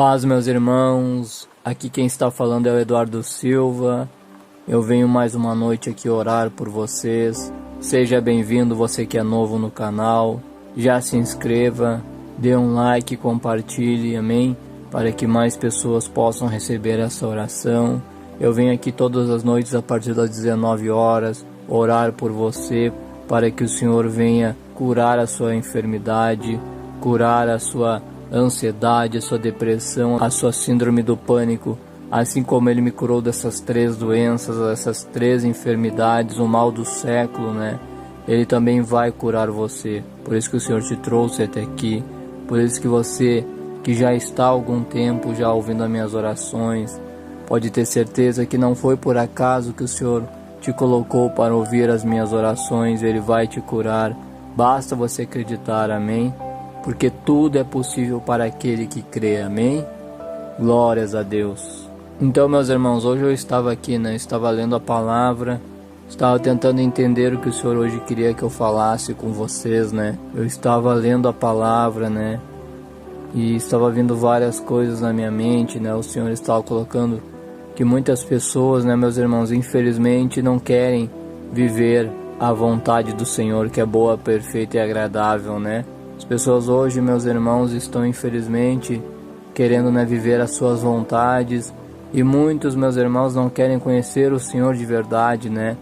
Paz, meus irmãos, aqui quem está falando é o Eduardo Silva. Eu venho mais uma noite aqui orar por vocês. Seja bem-vindo você que é novo no canal. Já se inscreva, dê um like, compartilhe, amém? Para que mais pessoas possam receber essa oração. Eu venho aqui todas as noites a partir das 19 horas orar por você, para que o Senhor venha curar a sua enfermidade, curar a sua ansiedade, a sua depressão, a sua síndrome do pânico, assim como Ele me curou dessas 3 doenças, dessas 3 enfermidades, o mal do século, né? Ele também vai curar você. Por isso que o Senhor te trouxe até aqui, por isso que você que já está há algum tempo já ouvindo as minhas orações, pode ter certeza que não foi por acaso que o Senhor te colocou para ouvir as minhas orações. Ele vai te curar, basta você acreditar, amém? Porque tudo é possível para aquele que crê, amém? Glórias a Deus. Então, meus irmãos, hoje eu estava aqui, né? Estava lendo a palavra, estava tentando entender o que o Senhor hoje queria que eu falasse com vocês, né? Eu estava lendo a palavra, né? E estava vindo várias coisas na minha mente, né? O Senhor estava colocando que muitas pessoas, né, meus irmãos, infelizmente não querem viver a vontade do Senhor, que é boa, perfeita e agradável, né? As pessoas hoje, meus irmãos, estão infelizmente querendo, né, viver as suas vontades, e muitos, meus irmãos, não querem conhecer o Senhor de verdade, né?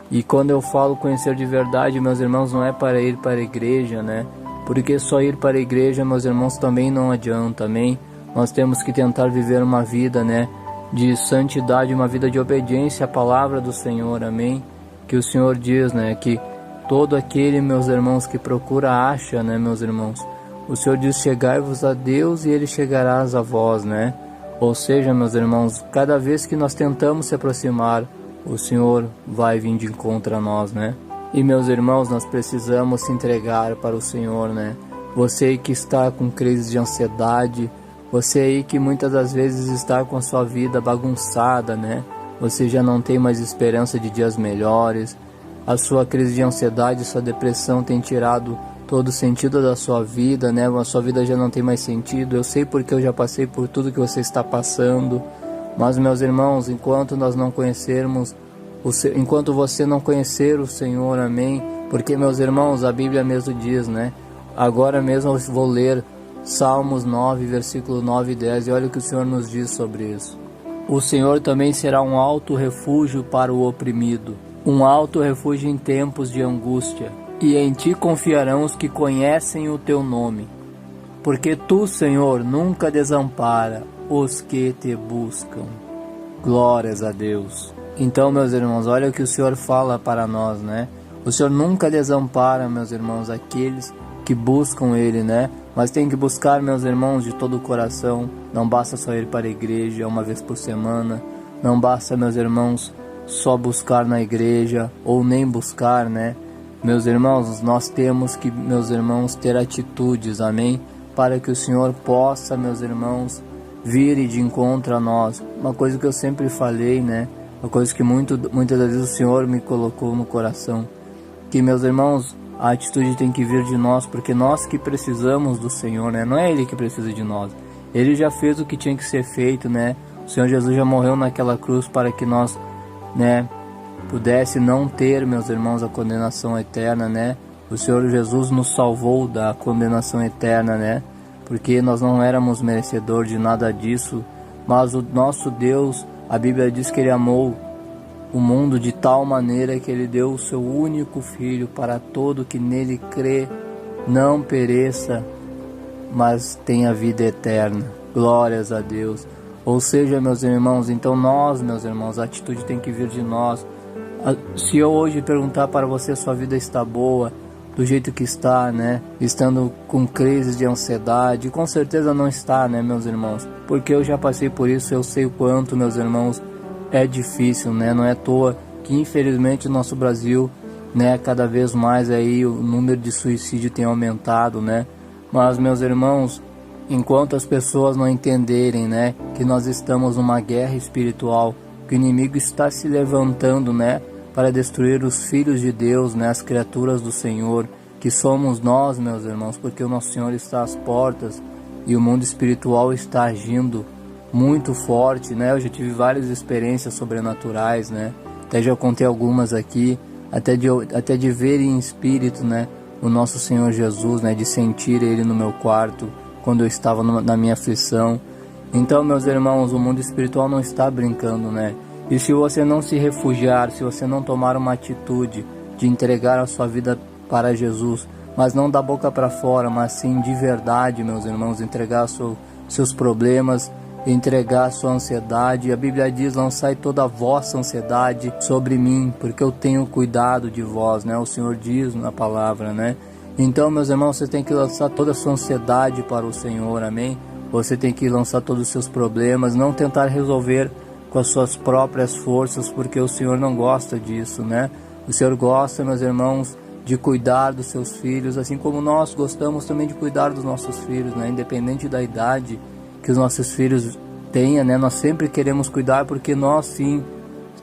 E quando eu falo conhecer de verdade, meus irmãos, não é para ir para a igreja, né? Porque só ir para a igreja, meus irmãos, também não adianta, amém? Nós temos que tentar viver uma vida, né, de santidade, uma vida de obediência à palavra do Senhor, amém? Que o Senhor diz, né, que todo aquele, meus irmãos, que procura acha, né, meus irmãos? O Senhor diz: chegai-vos a Deus e Ele chegará a vós, né? Ou seja, meus irmãos, cada vez que nós tentamos se aproximar, o Senhor vai vir de encontro a nós, né? E, meus irmãos, nós precisamos se entregar para o Senhor, né? Você aí que está com crise de ansiedade, você aí que muitas das vezes está com a sua vida bagunçada, né? Você já não tem mais esperança de dias melhores. A sua crise de ansiedade, sua depressão tem tirado todo o sentido da sua vida, né? A sua vida já não tem mais sentido. Eu sei porque eu já passei por tudo que você está passando. Mas, meus irmãos, enquanto nós não conhecermos, enquanto você não conhecer o Senhor, amém? Porque, meus irmãos, a Bíblia mesmo diz, né? Agora mesmo eu vou ler Salmos 9, versículo 9 e 10, e olha o que o Senhor nos diz sobre isso. O Senhor também será um alto refúgio para o oprimido, um alto refúgio em tempos de angústia, e em ti confiarão os que conhecem o teu nome. Porque tu, Senhor, nunca desampara os que te buscam. Glórias a Deus. Então, meus irmãos, olha o que o Senhor fala para nós, né? O Senhor nunca desampara, meus irmãos, aqueles que buscam Ele, né? Mas tem que buscar, meus irmãos, de todo o coração. Não basta só ir para a igreja uma vez por semana. Não basta, meus irmãos, só buscar na igreja ou nem buscar, né? Meus irmãos, nós temos que, meus irmãos, ter atitudes, amém? Para que o Senhor possa, meus irmãos, vir e de encontro a nós. Uma coisa que eu sempre falei, né? Uma coisa que muitas das vezes o Senhor me colocou no coração. Que, meus irmãos, a atitude tem que vir de nós, porque nós que precisamos do Senhor, né? Não é Ele que precisa de nós. Ele já fez o que tinha que ser feito, né? O Senhor Jesus já morreu naquela cruz para que nós, né, pudesse não ter, meus irmãos, a condenação eterna, né? O Senhor Jesus nos salvou da condenação eterna, né? Porque nós não éramos merecedores de nada disso, mas o nosso Deus, a Bíblia diz que Ele amou o mundo de tal maneira que Ele deu o seu único Filho para todo que nele crê, não pereça, mas tenha vida eterna. Glórias a Deus. Ou seja, meus irmãos, então nós, meus irmãos, a atitude tem que vir de nós. Se eu hoje perguntar para você, sua vida está boa, do jeito que está, né? Estando com crises de ansiedade, com certeza não está, né, meus irmãos? Porque eu já passei por isso, eu sei o quanto, meus irmãos, é difícil, né? Não é à toa que infelizmente o nosso Brasil, né, cada vez mais aí o número de suicídio tem aumentado, né? Mas, meus irmãos, enquanto as pessoas não entenderem, né, que nós estamos numa guerra espiritual, que o inimigo está se levantando, né, para destruir os filhos de Deus, né, as criaturas do Senhor, que somos nós, meus irmãos, porque o nosso Senhor está às portas. e o mundo espiritual está agindo muito forte, né? Eu já tive várias experiências sobrenaturais, né? Até já contei algumas aqui, até de ver em espírito, né? O nosso Senhor Jesus, né? De sentir Ele no meu quarto, quando eu estava na minha aflição. Então, meus irmãos, o mundo espiritual não está brincando, né? E se você não se refugiar, se você não tomar uma atitude de entregar a sua vida para Jesus, mas não da boca para fora, mas sim de verdade, meus irmãos, entregar seus problemas, entregar a sua ansiedade. A Bíblia diz: lançai toda a vossa ansiedade sobre mim, porque eu tenho cuidado de vós, né? O Senhor diz na palavra, né? Então, meus irmãos, você tem que lançar toda a sua ansiedade para o Senhor, amém? Você tem que lançar todos os seus problemas, não tentar resolver com as suas próprias forças, porque o Senhor não gosta disso, né? O Senhor gosta, meus irmãos, de cuidar dos seus filhos, assim como nós gostamos também de cuidar dos nossos filhos, né? Independente da idade que os nossos filhos tenham, né? Nós sempre queremos cuidar, porque nós sim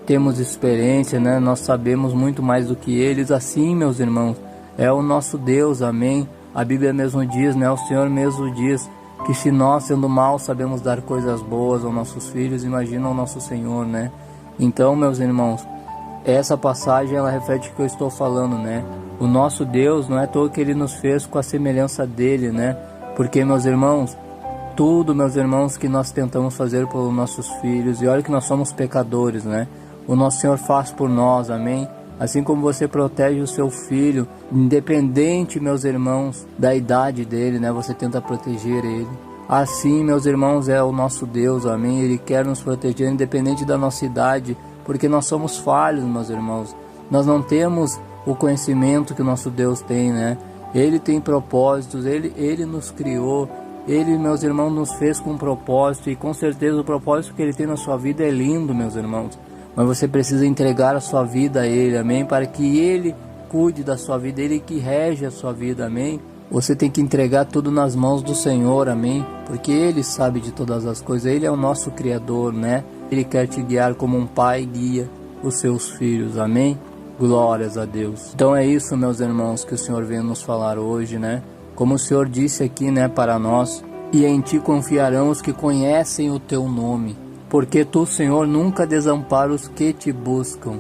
temos experiência, né? Nós sabemos muito mais do que eles. Assim, meus irmãos, é o nosso Deus, amém? A Bíblia mesmo diz, né? O Senhor mesmo diz que se nós, sendo maus, sabemos dar coisas boas aos nossos filhos, imagina o nosso Senhor, né? Então, meus irmãos, essa passagem, ela reflete o que eu estou falando, né? O nosso Deus, não é à toa que Ele nos fez com a semelhança dEle, né? Porque, meus irmãos, tudo, meus irmãos, que nós tentamos fazer pelos nossos filhos, e olha que nós somos pecadores, né? O nosso Senhor faz por nós, amém? Assim como você protege o seu filho, independente, meus irmãos, da idade dele, né? Você tenta proteger ele. Assim, meus irmãos, é o nosso Deus, amém? Ele quer nos proteger independente da nossa idade, porque nós somos falhos, meus irmãos. Nós não temos o conhecimento que o nosso Deus tem, né? Ele tem propósitos, ele nos criou, Ele, meus irmãos, nos fez com um propósito, e com certeza o propósito que Ele tem na sua vida é lindo, meus irmãos. Mas você precisa entregar a sua vida a Ele, amém? Para que Ele cuide da sua vida, Ele que rege a sua vida, amém? Você tem que entregar tudo nas mãos do Senhor, amém? Porque Ele sabe de todas as coisas, Ele é o nosso Criador, né? Ele quer te guiar como um pai guia os seus filhos, amém? Glórias a Deus. Então é isso, meus irmãos, que o Senhor veio nos falar hoje, né? Como o Senhor disse aqui, né, para nós: e em ti confiarão os que conhecem o teu nome, porque tu, Senhor, nunca desampara os que te buscam.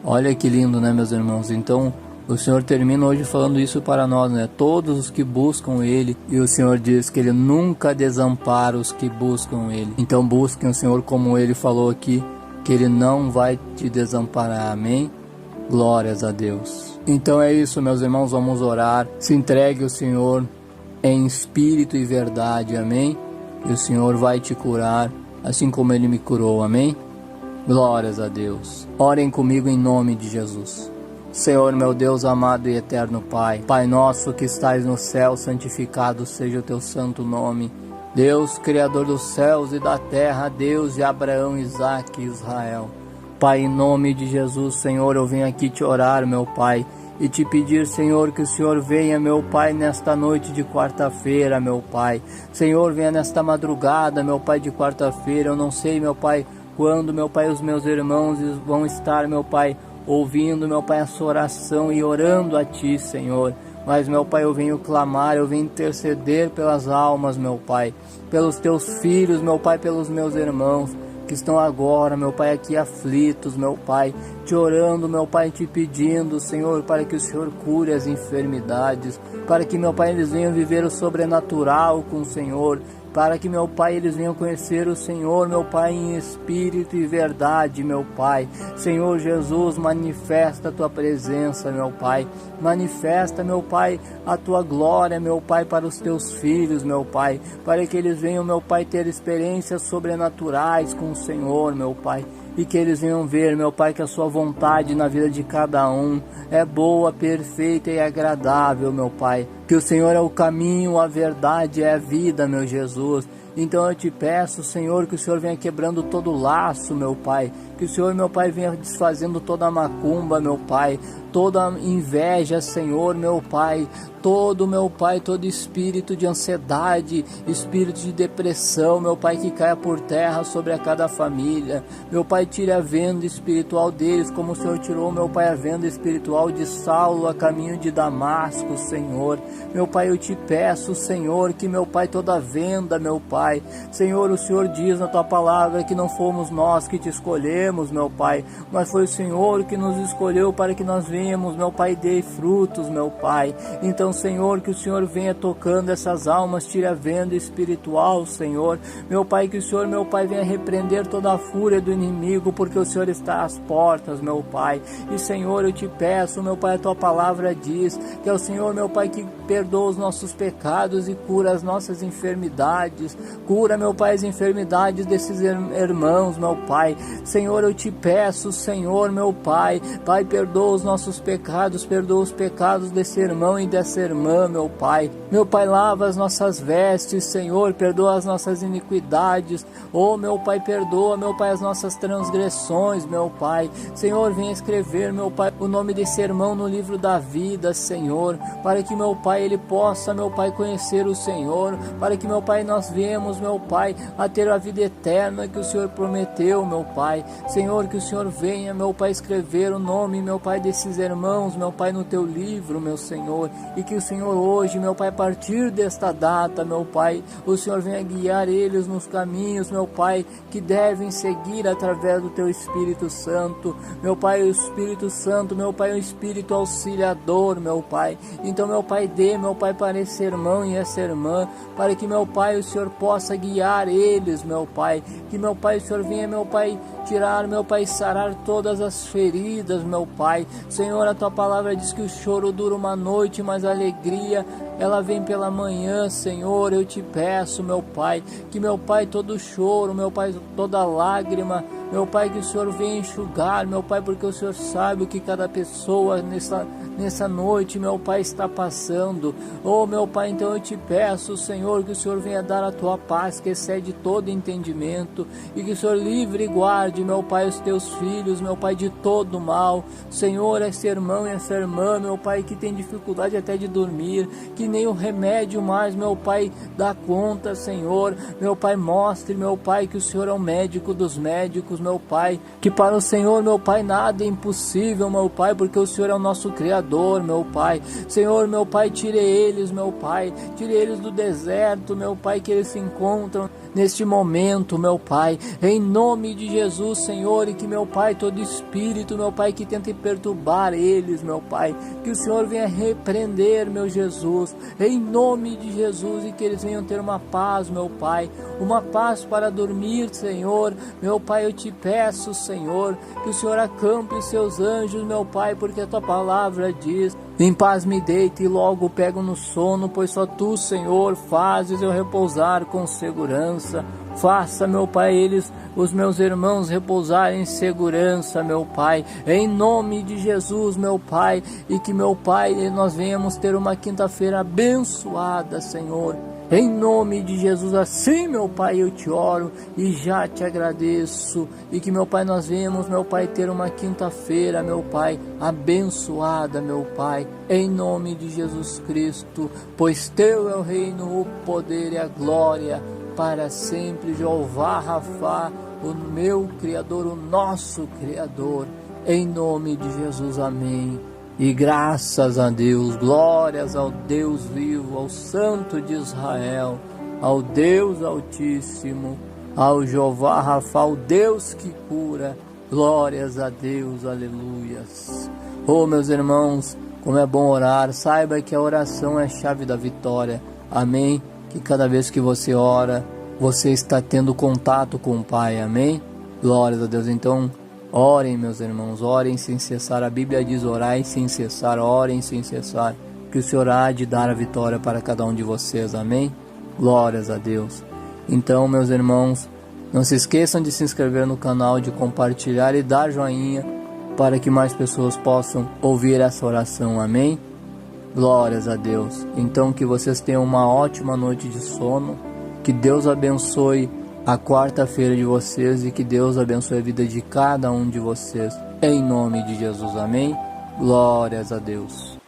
Olha que lindo, né, meus irmãos? Então o Senhor termina hoje falando isso para nós, né? Todos os que buscam Ele, e o Senhor diz que Ele nunca desampara os que buscam Ele. Então busquem o Senhor, como Ele falou aqui, que Ele não vai te desamparar, amém? Glórias a Deus. Então é isso, meus irmãos, vamos orar. Se entregue ao Senhor em espírito e verdade, amém? E o Senhor vai te curar, assim como Ele me curou, amém? Glórias a Deus. Orem comigo em nome de Jesus. Senhor, meu Deus amado e eterno Pai, Pai nosso que estais no céu, santificado seja o teu santo nome. Deus, Criador dos céus e da terra, Deus de Abraão, Isaque e Israel. Pai, em nome de Jesus, Senhor, eu venho aqui te orar, meu Pai, e te pedir, Senhor, que o Senhor venha, meu Pai, nesta noite de quarta-feira, meu Pai. Senhor, venha nesta madrugada, meu Pai, de quarta-feira. Eu não sei, meu Pai, quando, meu Pai, os meus irmãos vão estar, meu Pai, ouvindo, meu Pai, a sua oração e orando a Ti, Senhor. Mas, meu Pai, eu venho clamar, eu venho interceder pelas almas, meu Pai, pelos Teus filhos, meu Pai, pelos meus irmãos que estão agora, meu Pai, aqui aflitos, meu Pai, te orando, meu Pai, te pedindo, Senhor, para que o Senhor cure as enfermidades, para que, meu Pai, eles venham viver o sobrenatural com o Senhor, para que, meu Pai, eles venham conhecer o Senhor, meu Pai, em espírito e verdade, meu Pai. Senhor Jesus, manifesta a Tua presença, meu Pai. Manifesta, meu Pai, a Tua glória, meu Pai, para os Teus filhos, meu Pai. Para que eles venham, meu Pai, ter experiências sobrenaturais com o Senhor, meu Pai. E que eles venham ver, meu Pai, que a sua vontade na vida de cada um é boa, perfeita e agradável, meu Pai. Que o Senhor é o caminho, a verdade e a vida, meu Jesus. Então eu te peço, Senhor, que o Senhor venha quebrando todo laço, meu Pai. Que o Senhor, meu Pai, venha desfazendo toda a macumba, meu Pai. toda inveja, Senhor, meu Pai, todo, meu Pai, todo espírito de ansiedade, espírito de depressão, meu Pai, que caia por terra sobre a cada família. Meu Pai, tire a venda espiritual deles, como o Senhor tirou, meu Pai, a venda espiritual de Saulo a caminho de Damasco, Senhor. Meu Pai, eu te peço, Senhor, que, meu Pai, toda venda, meu Pai, Senhor, o Senhor diz na tua palavra que não fomos nós que te escolhemos, meu Pai, mas foi o Senhor que nos escolheu para que nós venhamos, meu Pai, dê frutos, meu Pai. Então, Senhor, que o Senhor venha tocando essas almas, tire a venda espiritual, Senhor. Meu Pai, que o Senhor, meu Pai, venha repreender toda a fúria do inimigo, porque o Senhor está às portas, meu Pai. E, Senhor, eu te peço, meu Pai, a tua palavra diz que é o Senhor, meu Pai, que perdoa os nossos pecados e cura as nossas enfermidades. Cura, meu Pai, as enfermidades desses irmãos, meu Pai. Senhor, eu te peço, Senhor, meu Pai, Pai, perdoa os nossos pecados, perdoa os pecados desse irmão e dessa irmã, meu Pai. Meu Pai, lava as nossas vestes, Senhor, perdoa as nossas iniquidades. Oh, meu Pai, perdoa, meu Pai, as nossas transgressões, meu Pai. Senhor, venha escrever, meu Pai, o nome desse irmão no livro da vida, Senhor, para que, meu Pai, ele possa, meu Pai, conhecer o Senhor, para que, meu Pai, nós venhamos, meu Pai, a ter a vida eterna que o Senhor prometeu, meu Pai. Senhor, que o Senhor venha, meu Pai, escrever o nome, meu Pai, desses irmãos, meu Pai, no teu livro, meu Senhor, e que o Senhor hoje, meu Pai, a partir desta data, meu Pai, o Senhor venha guiar eles nos caminhos, meu Pai, que devem seguir através do teu Espírito Santo. Meu Pai, o Espírito Santo, meu Pai, é o Espírito auxiliador, meu Pai. Então, meu Pai, dê, meu Pai, para esse irmão e essa irmã, para que, meu Pai, o Senhor possa guiar eles, meu Pai. Que, meu Pai, o Senhor venha, meu Pai, tirar, meu Pai, sarar todas as feridas, meu Pai. Senhor, a tua palavra diz que o choro dura uma noite, mas a alegria, ela vem pela manhã, Senhor. Eu te peço, meu Pai, que, meu Pai, todo choro, meu Pai, toda lágrima, meu Pai, que o Senhor venha enxugar, meu Pai, porque o Senhor sabe o que cada pessoa nessa noite, meu Pai, está passando. Oh, meu Pai, então eu te peço, Senhor, que o Senhor venha dar a tua paz, que excede todo entendimento, e que o Senhor livre e guarde, meu Pai, os teus filhos, meu Pai, de todo mal. Senhor, esse irmão e essa irmã, meu Pai, que tem dificuldade até de dormir, que nem o remédio mais, meu Pai, dá conta, Senhor. Meu Pai, mostre, meu Pai, que o Senhor é o médico dos médicos, meu Pai, que para o Senhor, meu Pai, nada é impossível, meu Pai, porque o Senhor é o nosso Criador, meu Pai. Senhor, meu Pai, tire eles, meu Pai, tire eles do deserto, meu Pai, que eles se encontram neste momento, meu Pai, em nome de Jesus, Senhor, e que, meu Pai, todo espírito, meu Pai, que tenta perturbar eles, meu Pai, que o Senhor venha repreender, meu Jesus, em nome de Jesus, e que eles venham ter uma paz, meu Pai, uma paz para dormir, Senhor. Meu Pai, eu te peço, Senhor, que o Senhor acampe os seus anjos, meu Pai, porque a tua palavra diz: em paz me deito e logo pego no sono, pois só tu, Senhor, fazes eu repousar com segurança. Faça, meu Pai, os meus irmãos repousarem em segurança, meu Pai, em nome de Jesus, meu Pai, e que, meu Pai, nós venhamos ter uma quinta-feira abençoada, Senhor. Em nome de Jesus, assim, meu Pai, eu te oro e já te agradeço. E que, meu Pai, nós venhamos, meu Pai, ter uma quinta-feira, meu Pai, abençoada, meu Pai, em nome de Jesus Cristo. Pois teu é o reino, o poder e a glória para sempre. Jeová Rafá, o meu Criador, o nosso Criador. Em nome de Jesus, amém. E graças a Deus, glórias ao Deus vivo, ao Santo de Israel, ao Deus Altíssimo, ao Jeová Rafá, o Deus que cura. Glórias a Deus, aleluias. Oh, meus irmãos, como é bom orar. Saiba que a oração é a chave da vitória. Amém? Que cada vez que você ora, você está tendo contato com o Pai. Amém? Glórias a Deus. Então, orem, meus irmãos, orem sem cessar. A Bíblia diz: orai sem cessar, orem sem cessar, que o Senhor há de dar a vitória para cada um de vocês. Amém? Glórias a Deus. Então, meus irmãos, não se esqueçam de se inscrever no canal, de compartilhar e dar joinha, para que mais pessoas possam ouvir essa oração. Amém? Glórias a Deus. Então, que vocês tenham uma ótima noite de sono, que Deus abençoe a quarta-feira de vocês e que Deus abençoe a vida de cada um de vocês, em nome de Jesus, amém? Glórias a Deus.